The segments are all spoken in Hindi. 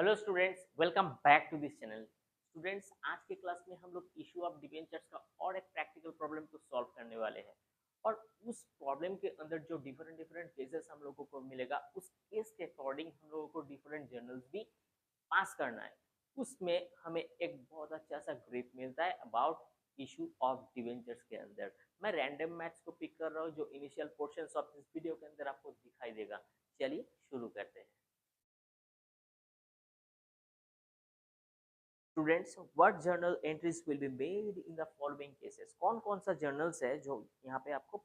Hello students, welcome back to this channel. Students, आज के क्लास में हम लोग इशू ऑफ डिबेंचर्स का और एक प्रैक्टिकल प्रॉब्लम को सॉल्व करने वाले हैं। और उस प्रॉब्लम के अंदर जो डिफरेंट डिफरेंट केसेस हम लोगों को मिलेगा, उस केस के अकॉर्डिंग हम लोगों को डिफरेंट जर्नल्स भी पास करना है। उसमें हमें एक बहुत अच्छा सा ग्रिप मिलता है अबाउट इशू ऑफ डिबेंचर्स के अंदर। मैं रैंडम मैथ्स को पिक कर रहा हूँ जो initial portions of this video के अंदर आपको दिखाई देगा। चलिए शुरू करते हैं। Students, what journal entries will be made in the following cases? कौन कौन सा जर्नल्स है जो यहाँ पे आपको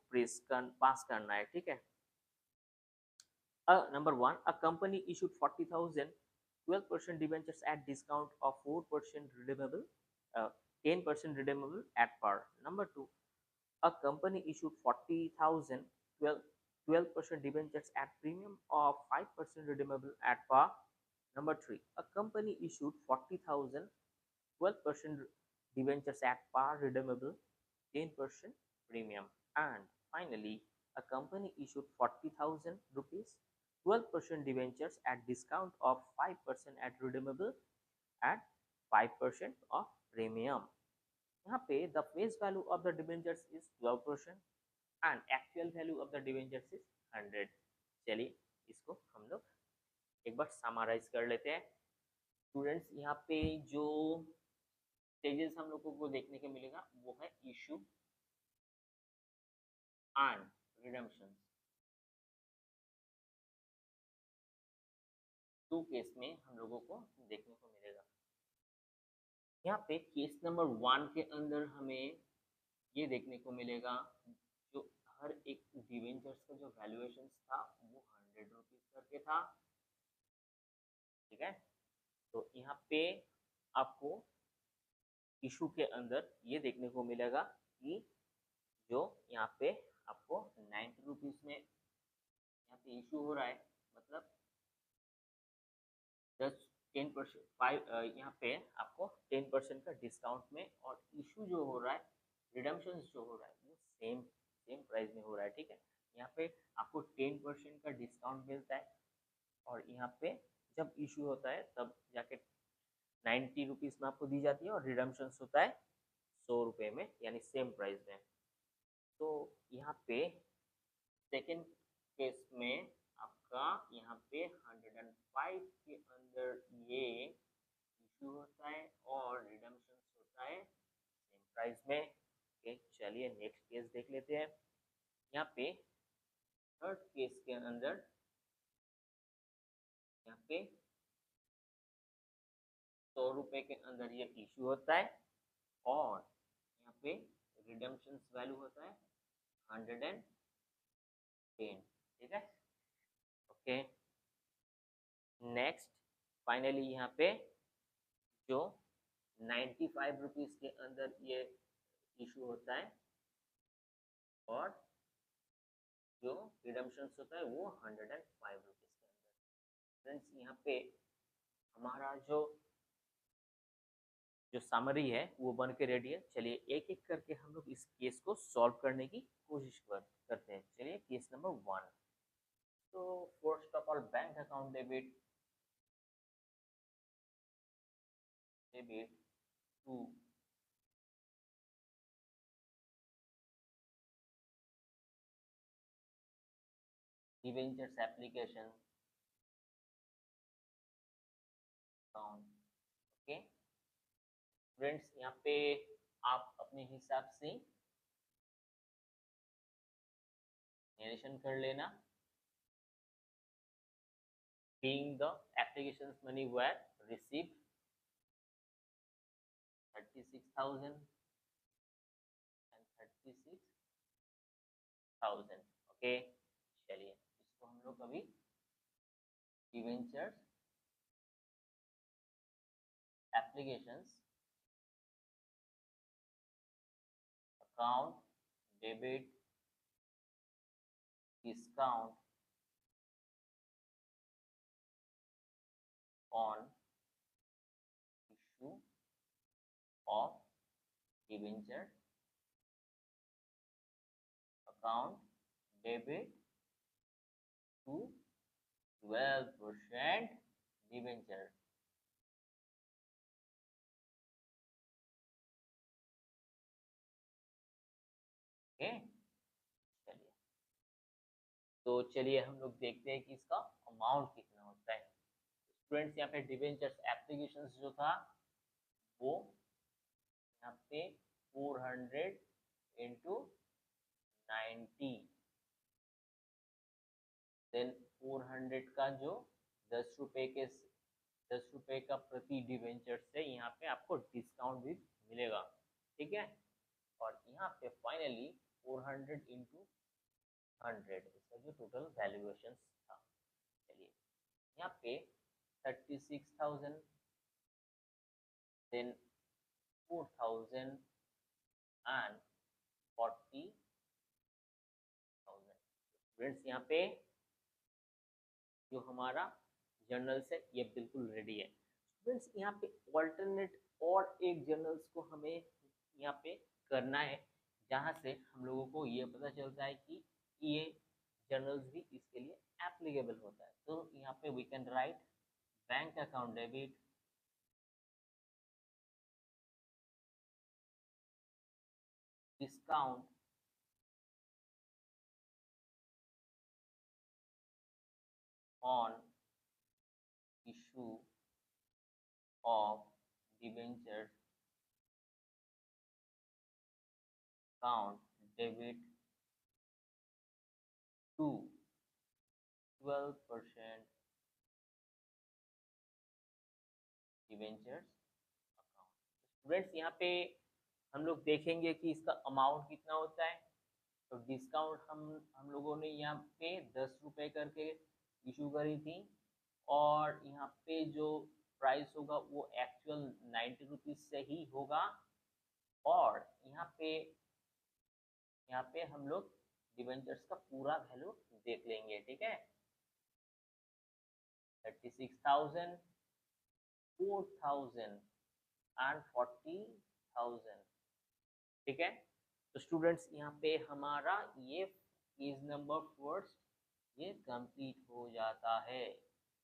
पास करना है, ठीक है। Number one, a company issued 40,000 12% debentures at discount of 4% redeemable, 10% redeemable at par. Number two, a company issued 40,000 12% debentures at premium of 5% redeemable at par. Number three, a company issued 40,000 12% debentures at par redeemable, 10% premium. And finally, a company issued 40,000 rupees 12% debentures at discount of 5% at redeemable at 5% of premium. यहाँ पे the face value of the debentures is 12% and actual value of the debentures is 100. चलिए इसको हम लोग एक बार समराइज कर लेते हैं। स्टूडेंट्स, यहाँ पे जो स्टेजेस हम लोगों को देखने को मिलेगा वो है issue and redemption. Two case में हम लोगों को देखने को मिलेगा। यहाँ पे केस नंबर वन के अंदर हमें ये देखने को मिलेगा जो हर एक डिवेंचर्स का जो वैल्यूएशन था वो 100 रुपीज करके था, ठीक है। तो यहाँ पे आपको इशू के अंदर ये देखने को मिलेगा कि जो यहाँ पे आपको 90 रुपीज में यहाँ पे इशू हो रहा है, मतलब 10% यहाँ पे आपको 10% का डिस्काउंट में, और इशू जो हो रहा है, रिडम्पशन जो हो रहा है वो सेम सेम प्राइस में हो रहा है, ठीक है। यहाँ पे आपको 10% का डिस्काउंट मिलता है और यहाँ पे जब इशू होता है तब जाके 90 रुपीज में आपको दी जाती है और रिडम्पशन होता है 100 रुपये में, यानी सेम प्राइस में। तो यहाँ पे सेकेंड केस में आपका यहाँ पे 105 के अंदर ये इशू होता है और रिडम्पशन होता है सेम प्राइस में। ओके, चलिए नेक्स्ट केस देख लेते हैं। यहाँ पे थर्ड केस के अंदर यहाँ पे 100 रुपए के अंदर ये इशू होता है और यहाँ पे रिडम्पशन वैल्यू होता है 110, ठीक है। ओके, नेक्स्ट फाइनली यहाँ पे जो 95 रुपीज के अंदर ये इशू होता है और जो रिडम्पशन होता है वो 105 रुपीज के अंदर। फ्रेंड्स, यहाँ पे हमारा जो समरी है वो बन के रेडी है। चलिए एक एक करके हम लोग इस केस को सॉल्व करने की कोशिश करते हैं। चलिए केस नंबर वन। तो first of all, bank account debit to debentures application account. Okay friends, यहाँ पे आप अपने हिसाब से नरेशन कर लेना। being the applications money were received 36,000 and 36,000। Okay, चलिए इसको हम लोग अभी debentures applications account debit discount on issue of debenture account debit to 12% debenture। तो चलिए हम लोग देखते हैं कि इसका अमाउंट कितना होता है। स्टूडेंट्स यहाँ पे डिवेंचर्स एप्लीकेशन जो था वो यहाँ पे 400 इंटू 90, देन 400 का जो 10 रुपए का प्रति डिवेंचर से यहाँ पे आपको डिस्काउंट भी मिलेगा, ठीक है। और यहाँ पे फाइनली 400 इंटू 100 इसका जो टोटल वैल्यूएशन था। चलिए यहाँ पे 36,000, देन 4,000 एंड 40,000। फ्रेंड्स यहाँ पे जो हमारा जर्नल्स है ये बिल्कुल रेडी है। स्टूडेंट्स यहाँ पे ऑल्टरनेट और एक जर्नल्स को हमें यहाँ पे करना है, जहाँ से हम लोगों को ये पता चलता है कि ये जर्नल्स भी इसके लिए एप्लीकेबल होता है। तो यहाँ पे we can write bank account debit discount on issue of debentures account debit to 12% debentures account। Students यहाँ पे हम लोग देखेंगे कि इसका अमाउंट कितना होता है। तो डिस्काउंट हम लोगों ने यहाँ पे 10 रुपए करके इशू करी थी, और यहाँ पे जो प्राइस होगा वो एक्चुअल 90 रुपीज से ही होगा। और यहाँ पे हम लोग डिवेंचर्स का पूरा वैल्यू देख लेंगे, ठीक है। 36,000, 4,000 एंड 40,000, ठीक है। तो स्टूडेंट्स यहाँ पे हमारा ये पेज नंबर फर्स्ट ये कंप्लीट हो जाता है।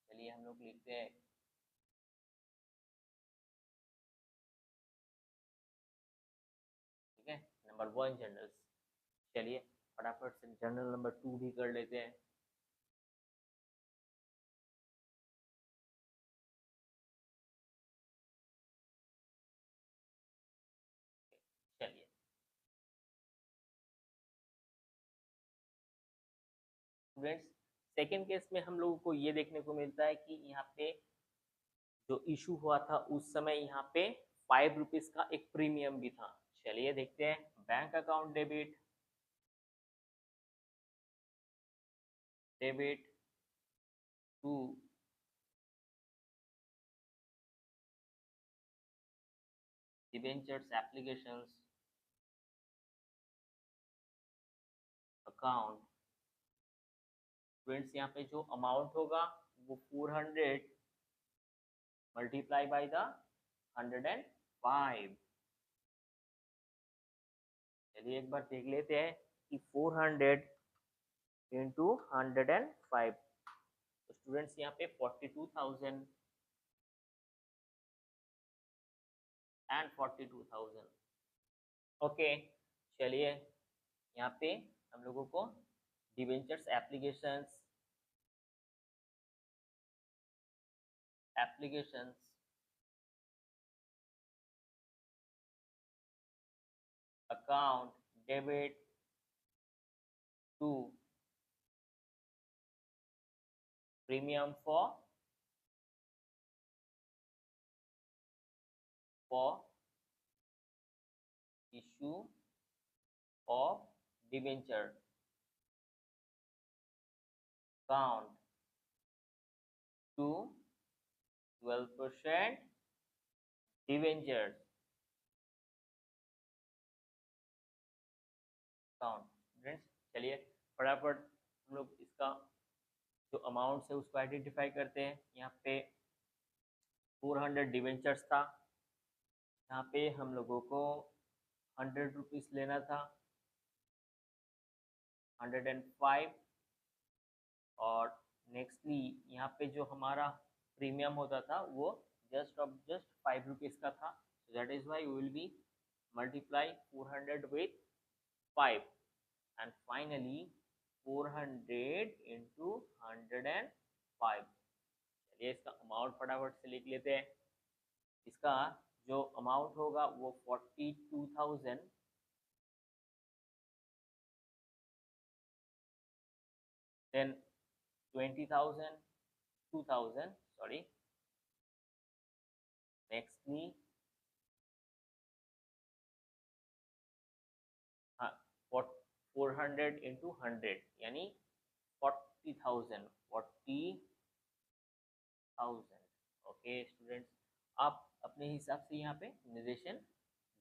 चलिए हम लोग लिखते हैं ठीक है, नंबर 1 जर्नल्स। चलिए फटाफट से जर्नल नंबर 2 भी कर लेते हैं। चलिए स्टूडेंट्स सेकेंड केस में हम लोगों को ये देखने को मिलता है कि यहाँ पे जो इशू हुआ था उस समय यहाँ पे 5 रुपीज का एक प्रीमियम भी था। चलिए देखते हैं bank account debit to debentures applications account. Friends यहाँ पे जो अमाउंट होगा वो 400 मल्टीप्लाई बाय द 105। चलिए एक बार देख लेते हैं कि 400 इंटू 105। तो स्टूडेंट्स यहाँ पे 42,000 एंड 42,000। ओके चलिए यहाँ पे हम लोगों को debentures applications account debit to premium for issue of debenture account to 12% debentures account। Friends चलिए फटाफट हम लोग इसका जो अमाउंट है उसको आइडेंटिफाई करते हैं। यहाँ पे 400 डिवेंचर्स था, यहाँ पे हम लोगों को 100 रुपीज लेना था, 105। और नेक्स्टली यहाँ पे जो हमारा प्रीमियम होता था वो जस्ट 5 रुपीज का था। That is why we will be multiply 400 with 5 and finally 400 into 105। चलिए इसका अमाउंट फटाफट से लिख लेते हैं। इसका जो अमाउंट होगा वो 42,000, देन 20,000, 2,000 सॉरी, नेक्स्टली हाँ 400 इंटू 100 यानी 40,000, 40,000। ओके स्टूडेंट्स, आप अपने हिसाब से यहाँ पे निर्देशन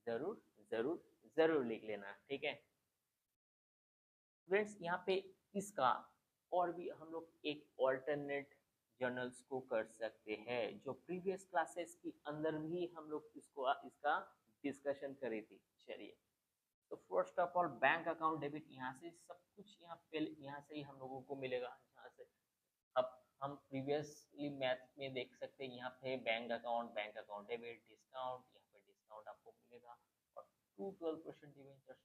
जरूर जरूर जरूर लिख लेना, ठीक है फ्रेंड्स। यहाँ पे इसका और भी हम लोग एक ऑल्टरनेट जर्नल्स को कर सकते हैं, जो प्रीवियस क्लासेस के अंदर भी हम लोग इसका डिस्कशन करी थी। चलिए तो first of all bank account debit, यहाँ से सब कुछ यहाँ से ही हम लोगों को मिलेगा। यहाँ से अब हम प्रीवियसली मैथ में देख सकते हैं, यहाँ पे बैंक अकाउंट डेबिट, डिस्काउंट, यहाँ पे डिस्काउंट आपको मिलेगा और 212% डिवेंचर्स,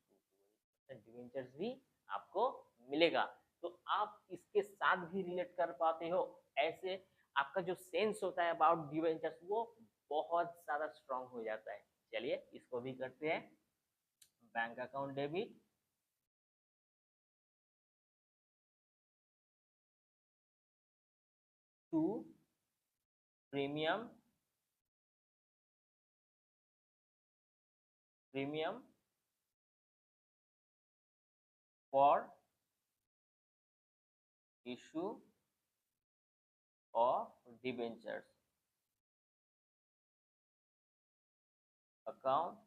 212% डिवेंचर्स भी आपको मिलेगा। तो आप इसके साथ भी रिलेट कर पाते हो, ऐसे आपका जो सेंस होता है अबाउट डिवेंचर्स वो बहुत ज्यादा स्ट्रांग हो जाता है। चलिए इसको भी करते हैं। Bank account debit to premium for issue of debentures account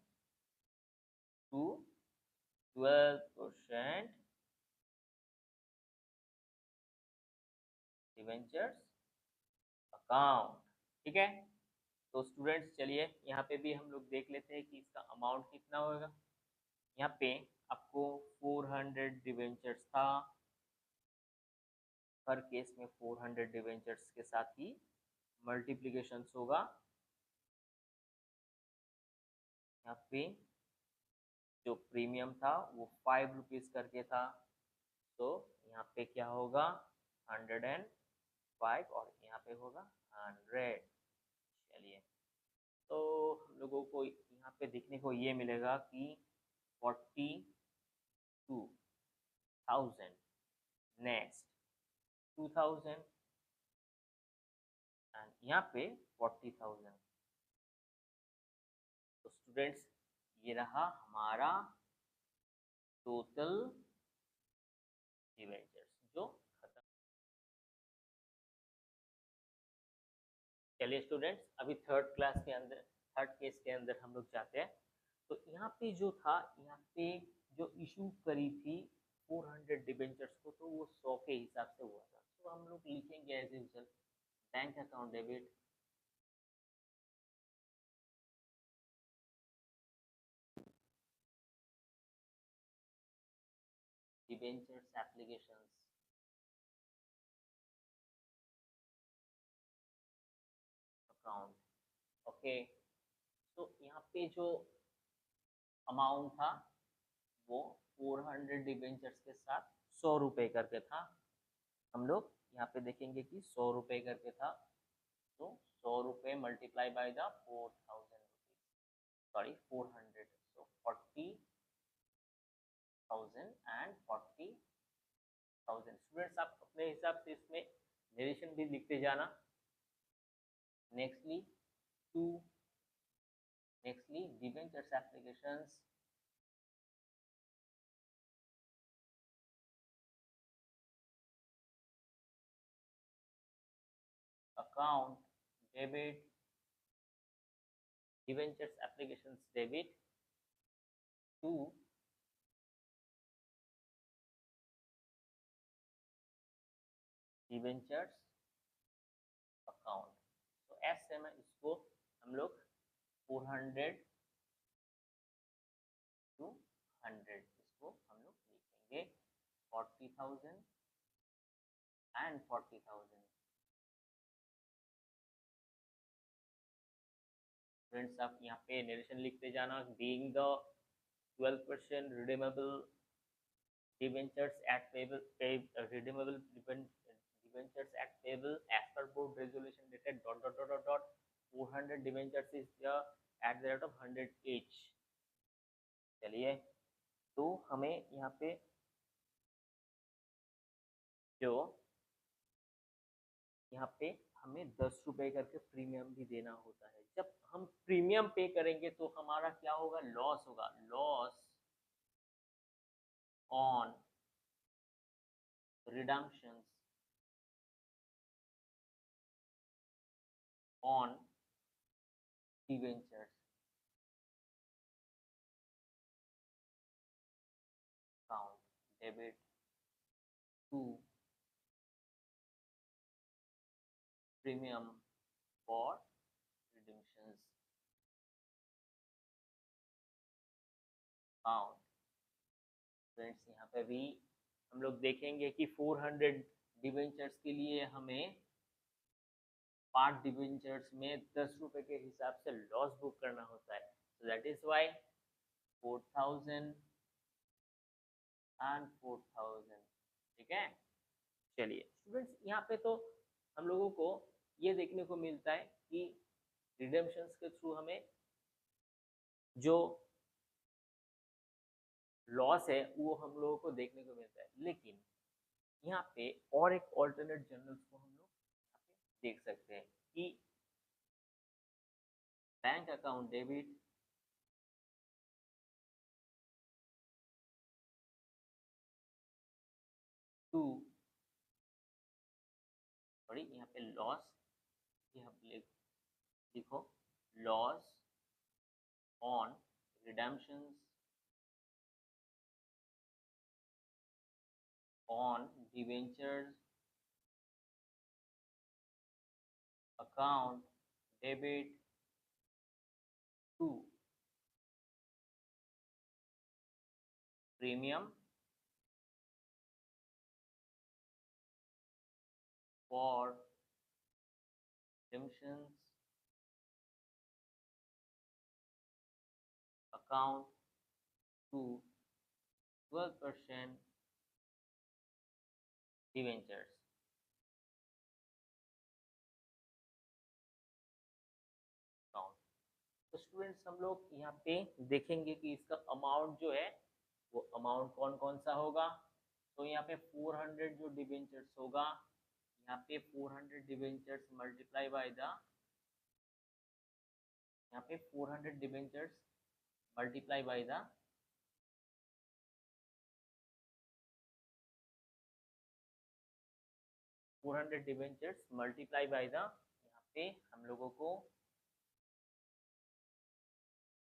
to 12% debentures account, ठीक है। तो स्टूडेंट्स चलिए यहाँ पे भी हम लोग देख लेते हैं कि इसका अमाउंट कितना होगा। यहाँ पे आपको 400 डिबेंचर्स था, हर केस में 400 डिबेंचर्स के साथ ही मल्टीप्लीकेशन होगा। यहाँ पे जो प्रीमियम था वो 5 रुपीज करके था, तो यहाँ पे क्या होगा 105 और यहाँ पे होगा 100। चलिए तो हम लोगों को यहाँ पे देखने को ये मिलेगा कि 42,000, नेक्स्ट 2,000 एंड यहाँ पे 40,000। तो स्टूडेंट्स ये रहा हमारा टोटल डिवेंचर्स जो खत्म। चलिए स्टूडेंट्स अभी थर्ड केस के अंदर हम लोग जाते हैं। तो यहाँ पे जो था, यहाँ पे जो इशू करी थी 400 डिबेंचर्स को, तो वो 100 के हिसाब से हुआ था। तो हम लोग लिखेंगे as usual bank account debit debentures applications account. Okay तो यहाँ पे जो अमाउंट था वो 400 डिबेंचर्स के साथ 100 रुपए करके था। हम लोग यहाँ पे देखेंगे कि 100 रुपए करके था, तो 100 रुपए multiply by the 4,000 rupees, sorry 400, so 40,000 and 40,000। Students आप अपने हिसाब से इसमें नरेशन भी लिखते जाना। Nextly debentures applications account debit, debentures applications debit to debentures account. तो ऐसे में इसको हम लोग 400 टू 100 इसको हम लोग लिखेंगे 40,000 एंड 40,000। फ्रेंड्स आप यहाँ पे नरेशन लिखते जाना। Being the 12% redeemable debentures at redeemable debentures at payable as per board resolution dated dot dot dot dot dot 400 debentures is the at the rate of 100 each. चलिए, तो हमें यहाँ पे जो यहाँ पे हमें 10 रुपए करके प्रीमियम भी देना होता है। जब हम प्रीमियम पे करेंगे तो हमारा क्या होगा, लॉस होगा, loss on redemptions on debentures account debit to premium for redemptions account। Friends, यहाँ पे भी हम लोग देखेंगे कि 400 डिवेंचर्स के लिए हमें 5 डिवेंचर्स में 10 रुपए के हिसाब से लॉस बुक करना होता है। So that is why 4000 and 4000। ठीक है, चलिए स्टूडेंट्स, यहाँ पे तो हम लोगों को ये देखने को मिलता है कि रिडेम्पशंस के थ्रू हमें जो लॉस है वो हम लोगों को देखने को मिलता है। लेकिन यहाँ पे और एक ऑल्टरनेट जर्नल्स को हम लोग यहाँ पे देख सकते हैं कि bank account debit to, sorry यहाँ पे लॉस, यहाँ पे लिखो loss on redemptions on debentures account debit to premium for redemptions account to 12% debentures। तो स्टूडेंट्स, हम लोग यहाँ पे देखेंगे कि इसका अमाउंट जो है वो अमाउंट कौन कौन सा होगा। तो यहाँ पे 400 जो डिबेंचर्स होगा, यहाँ पे 400 डिबेंचर्स मल्टीप्लाई बाय द, यहाँ पे 400 debentures multiply by the 400 debentures multiply by the, यहाँ पे हम लोगों को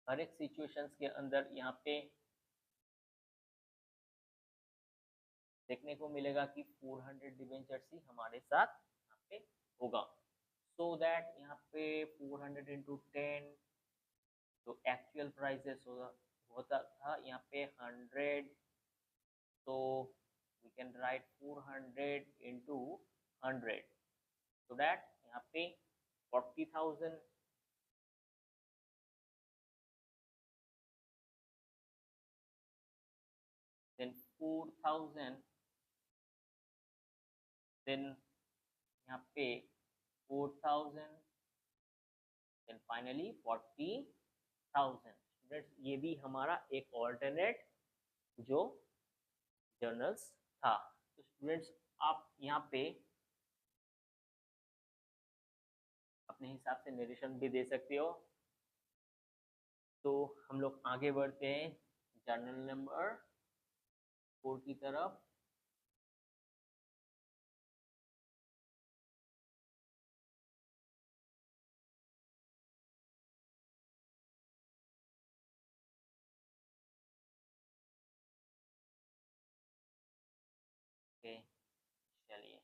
हर एक सिचुएशंस के अंदर यहाँ पे देखने को मिलेगा कि 400 डिबेंचर्स ही हमारे साथ यहाँ पे होगा। सो दैट यहाँ पे 400 इंटू 10 जो एक्चुअल प्राइसेस होता था यहाँ पे 100, तो we can write 400 into 100, so that यहाँ पे 40,000 then 4,000 then यहाँ पे 4,000 then finally 40,000। स्टूडेंट्स, ये भी हमारा एक ऑल्टरनेट जो जर्नल्स था। तो स्टूडेंट्स, आप यहाँ पे अपने हिसाब से नरेशन भी दे सकते हो। तो हम लोग आगे बढ़ते हैं जर्नल नंबर 4 की तरफ। चलिए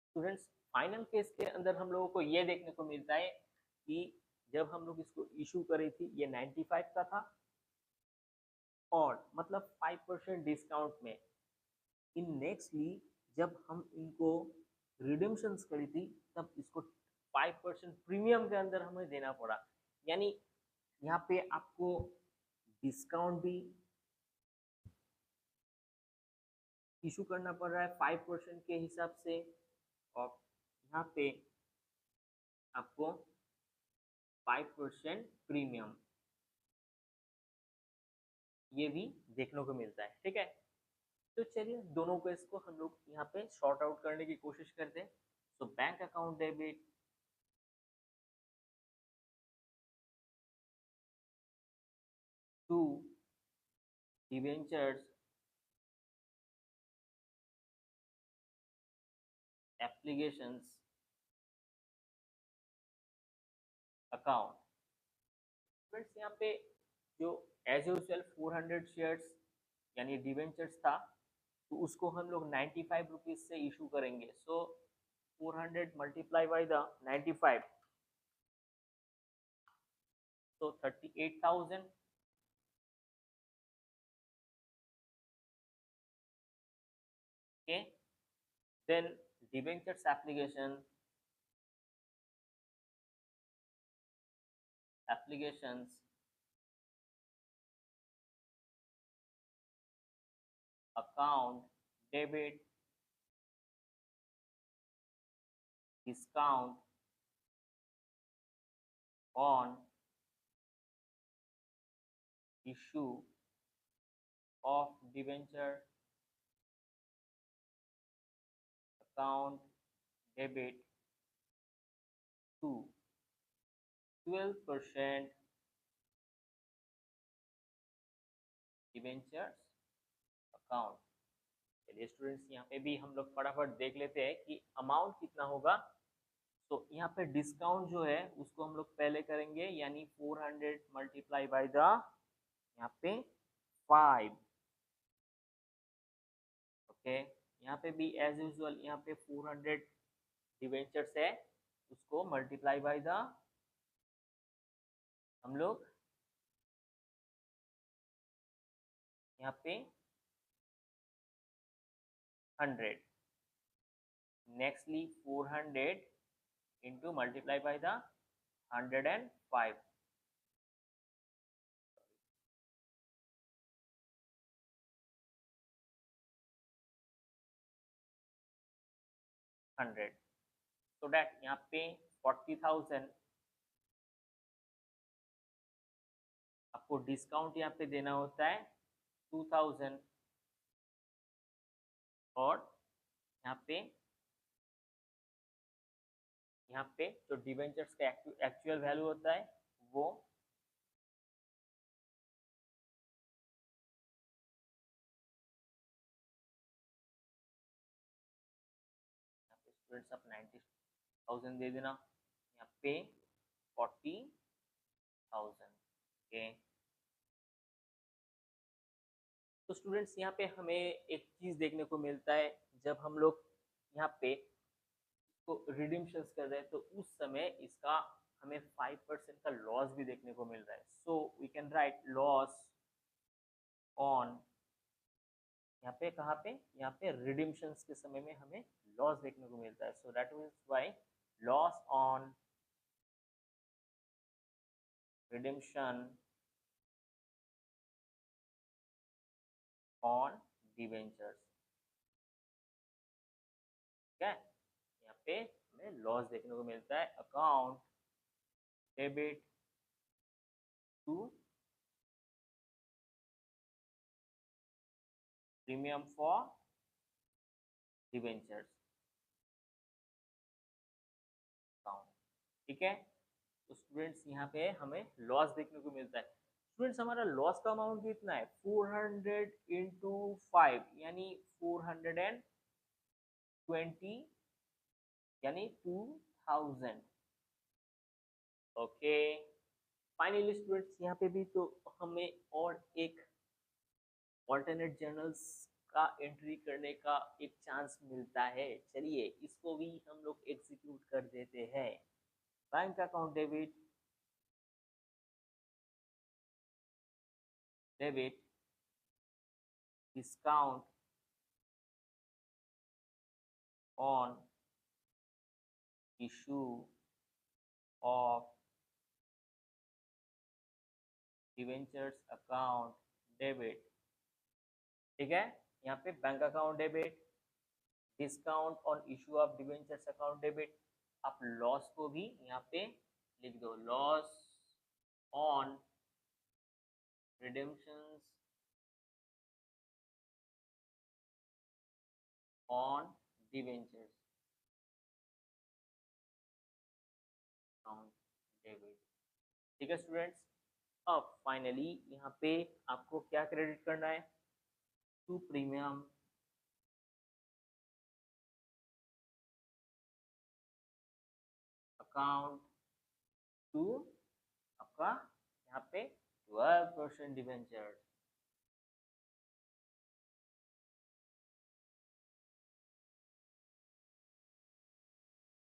स्टूडेंट्स, फाइनल केस के अंदर हम लोगों को ये देखने को मिलता है कि जब हम लोग इसको इशू करी थी ये 95 का था, और मतलब 5% डिस्काउंट में। इन नेक्स्टली जब हम इनको रिडेम्पशंस करी थी तब इसको 5% प्रीमियम के अंदर हमें देना पड़ा। यानी यहाँ पे आपको डिस्काउंट भी इशू करना पड़ रहा है 5% के हिसाब से, और यहाँ पे आपको 5% प्रीमियम ये भी देखने को मिलता है। ठीक है, तो चलिए दोनों को इसको हम लोग यहाँ पे शॉर्ट आउट करने की कोशिश करते हैं। तो bank account debit to debentures applications account. Friends यहाँ पे जो एज यूजुअल 400 शेयर्स यानी डिवेंचर्स था, तो उसको हम लोग 95 रुपीज से इशू करेंगे। सो 400 multiply by the 95, so 38,000। Okay, then debentures applications account debit discount on issue of debenture account debit to 12% debentures account। चलिए स्टूडेंट्स, यहाँ पे भी हम लोग फटाफट देख लेते हैं कि अमाउंट कितना होगा। तो यहाँ पे डिस्काउंट जो है उसको हम लोग पहले करेंगे, यानी 400 मल्टीप्लाई बाई द यहाँ पे 5। ओके, यहाँ पे भी एज यूजुअल यहाँ पे 400 डिवेंचर्स है, उसको मल्टीप्लाई बाई द हम लोग यहाँ पे 100, nextly 400 into multiply by the 105, 100, so that यहाँ पे 40,000 आपको डिस्काउंट यहाँ पे देना होता है 2,000, और यहाँ पे जो डिवेंचर्स का एक्चुअल वैल्यू होता है वो स्टूडेंट्स आप 90,000 दे देना, यहाँ पे 40,000। ओके, तो स्टूडेंट्स यहाँ पे हमें एक चीज देखने को मिलता है, जब हम लोग यहाँ पे इसको रिडीम्शन कर रहे हैं तो उस समय इसका हमें 5% का लॉस भी देखने को मिल रहा है। So we can write loss on, यहाँ पे कहाँ पे, यहाँ पे रिडीम्शन के समय में हमें लॉस देखने को मिलता है। So that means why loss on redemption on debentures. ठीक है, यहाँ पे हमें लॉस देखने को मिलता है। Account debit to premium for debentures account. ठीक है, तो स्टूडेंट्स यहाँ पे हमें लॉस देखने को मिलता है। स्टूडेंट्स हमारा लॉस का अमाउंट कितना है, 400 इंटू 5 यानी 420 यानी 2000। ओके, फाइनली स्टूडेंट्स यहाँ पे भी तो हमें और एक ऑल्टरनेट जर्नल्स का एंट्री करने का एक चांस मिलता है। चलिए इसको भी हम लोग एग्जीक्यूट कर देते हैं। Bank account debit discount on issue of debentures account debit. ठीक है, यहाँ पे bank account debit, discount on issue of debentures account debit. आप लॉस को भी यहाँ पे लिख दो, loss on redemptions on debentures account debit. ठीक है स्टूडेंट्स, अब फाइनली यहाँ पे आपको क्या क्रेडिट करना है, टू प्रीमियम अकाउंट टू आपका यहाँ पे 12% डिवेंचर।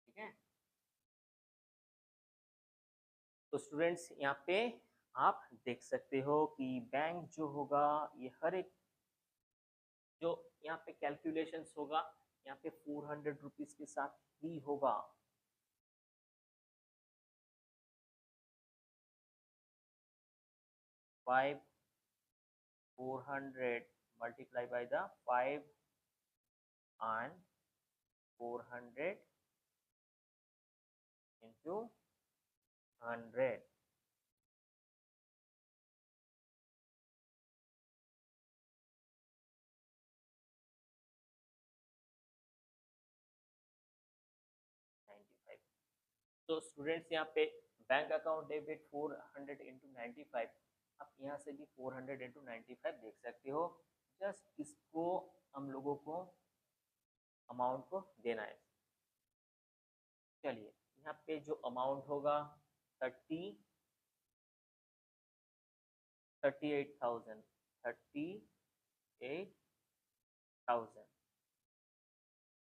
ठीक है, तो स्टूडेंट्स यहाँ पे आप देख सकते हो कि बैंक जो होगा ये हर एक जो यहाँ पे कैलकुलेशंस होगा यहाँ पे 400 रुपीज के साथ ही होगा। 400 multiply by the 5 and 400 into 100। तो स्टूडेंट्स यहाँ पे बैंक अकाउंट डेबिट 400 इंटू 95, आप यहाँ से भी 400 इंटू 95 देख सकते हो। जस्ट इसको हम लोगों को अमाउंट को देना है। चलिए यहाँ पे जो अमाउंट होगा 38,000, 38,000,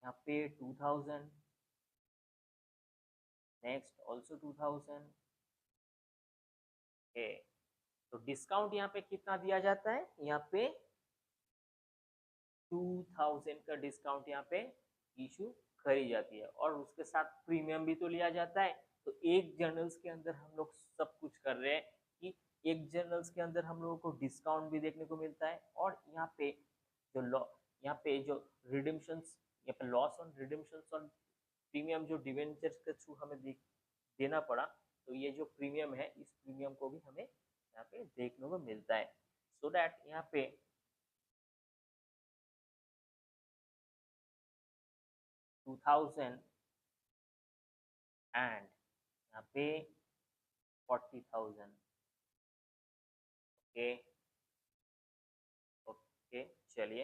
यहाँ पे 2000, नेक्स्ट ऑल्सो 2000। ओके, तो डिस्काउंट यहाँ पे कितना दिया जाता है, यहाँ पे 2000 का डिस्काउंट यहाँ पे इशू करी जाती है और उसके साथ प्रीमियम भी तो लिया जाता है। तो एक जर्नल्स के अंदर हम लोग सब कुछ कर रहे हैं कि एक जर्नल्स के अंदर हम लोगों को डिस्काउंट भी देखने को मिलता है और यहाँ पे जो यहाँ पे जो रिडिम्पशंस, यहाँ पे लॉस ऑन रिडिम्पशंस ऑन प्रीमियम जो डिवेंचर्स के थ्रू हमें देना पड़ा, तो ये जो प्रीमियम है इस प्रीमियम को भी हमें यहाँ पे देखने को मिलता है। सो दैट यहाँ पे 2000 एंड यहाँ पे 40,000। ओके ओके, चलिए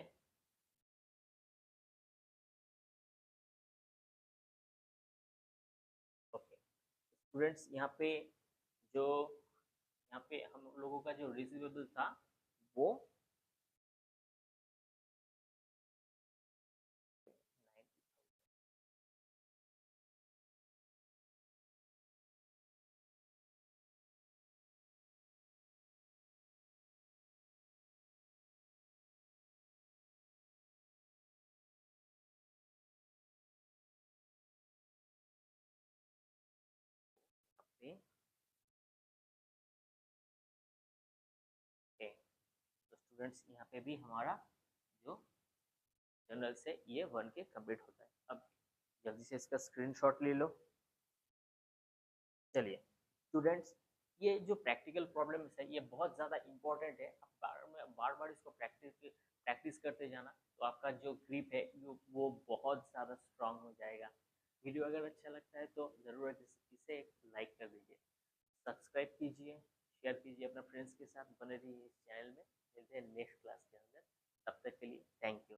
ओके स्टूडेंट्स, यहाँ पे जो यहाँ पे हम लोगों का जो रिसीवेबल था वो 90,000। तो स्टूडेंट्स यहाँ पे भी हमारा जो जनरल से ये 1K कंप्लीट होता है। अब जल्दी से इसका स्क्रीनशॉट ले लो। चलिए स्टूडेंट्स, ये जो प्रैक्टिकल प्रॉब्लम्स है ये बहुत ज़्यादा इंपॉर्टेंट है। आप बार बार इसको प्रैक्टिस करते जाना तो आपका जो ग्रिप है वो बहुत ज़्यादा स्ट्रांग हो जाएगा। वीडियो अगर अच्छा लगता है तो ज़रूर इसे लाइक कर दीजिए, सब्सक्राइब कीजिए, शेयर कीजिए अपने फ्रेंड्स के साथ, बने रहिए इस चैनल में। मिलते हैं नेक्स्ट क्लास के अंदर, तब तक के लिए थैंक यू।